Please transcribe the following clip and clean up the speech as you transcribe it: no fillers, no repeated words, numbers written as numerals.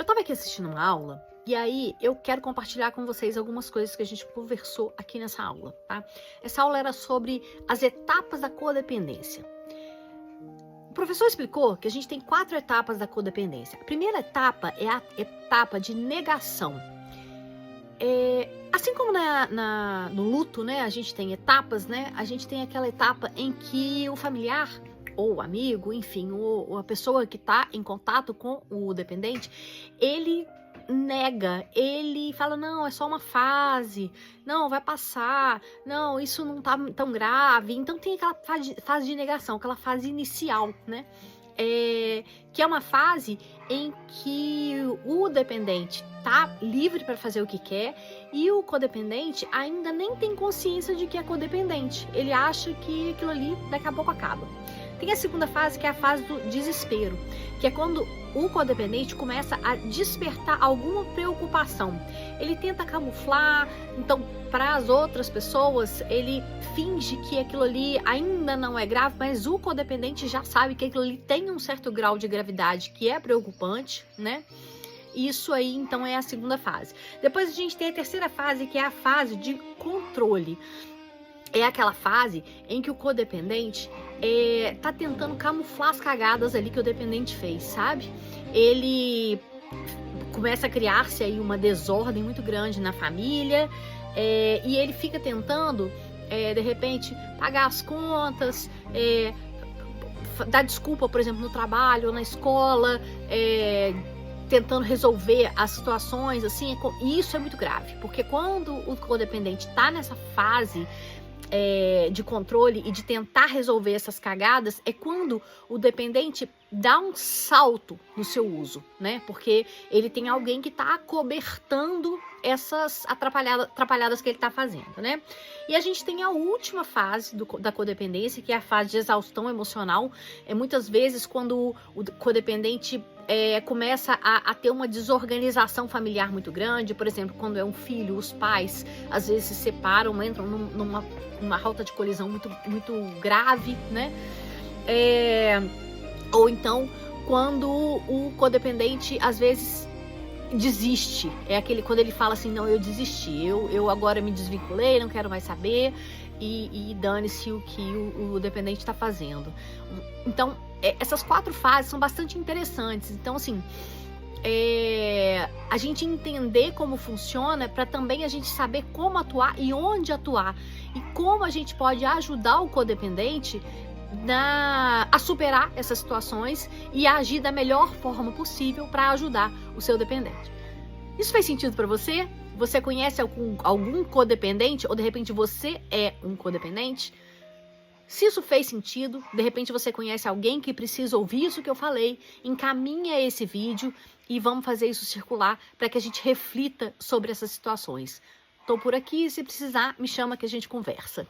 tava aqui assistindo uma aula, e aí eu quero compartilhar com vocês algumas coisas que a gente conversou aqui nessa aula, tá? Essa aula era sobre as etapas da codependência. O professor explicou que a gente tem 4 etapas da codependência. A primeira etapa é a etapa de negação. Assim como no luto, né, a gente tem etapas, né? A gente tem aquela etapa em que o familiar ou o amigo, enfim, ou a pessoa que está em contato com o dependente, ele nega, ele fala, não, é só uma fase, não, vai passar, não, isso não tá tão grave. Então tem aquela fase de negação, aquela fase inicial, né? Que é uma fase em que o dependente tá livre para fazer o que quer e o codependente ainda nem tem consciência de que é codependente. Ele acha que aquilo ali daqui a pouco acaba. Tem a segunda fase, que é a fase do desespero, que é quando o codependente começa a despertar alguma preocupação. Ele tenta camuflar, então, para as outras pessoas, ele finge que aquilo ali ainda não é grave, mas o codependente já sabe que aquilo ali tem um certo grau de gravidade que é preocupante, né? Isso aí, então, é a segunda fase. Depois a gente tem a terceira fase, que é a fase de controle. É aquela fase em que o codependente tá tentando camuflar as cagadas ali que o dependente fez, sabe? Ele começa a criar-se aí uma desordem muito grande na família, e ele fica tentando, de repente, pagar as contas, dar desculpa, por exemplo, no trabalho ou na escola, tentando resolver as situações, assim, e isso é muito grave, porque quando o codependente tá nessa fase de controle e de tentar resolver essas cagadas, é quando o dependente dá um salto no seu uso, né? Porque ele tem alguém que tá acobertando essas atrapalhadas que ele tá fazendo, né? E a gente tem a última fase da codependência, que é a fase de exaustão emocional. Muitas vezes quando o codependente começa a ter uma desorganização familiar muito grande. Por exemplo, quando é um filho, os pais às vezes se separam, entram numa rota de colisão muito, muito grave, né? Ou então, quando o codependente às vezes desiste, quando ele fala assim, não, eu desisti, eu agora me desvinculei, não quero mais saber, e dane-se o que o dependente está fazendo. Então, essas 4 fases são bastante interessantes. Então, assim, a gente entender como funciona para também a gente saber como atuar e onde atuar, e como a gente pode ajudar o codependente a superar essas situações e a agir da melhor forma possível para ajudar o seu dependente. Isso fez sentido para você? Você conhece algum codependente? Ou de repente você é um codependente? Se isso fez sentido, de repente você conhece alguém que precisa ouvir isso que eu falei, encaminha esse vídeo e vamos fazer isso circular para que a gente reflita sobre essas situações. Estou por aqui, se precisar, me chama que a gente conversa.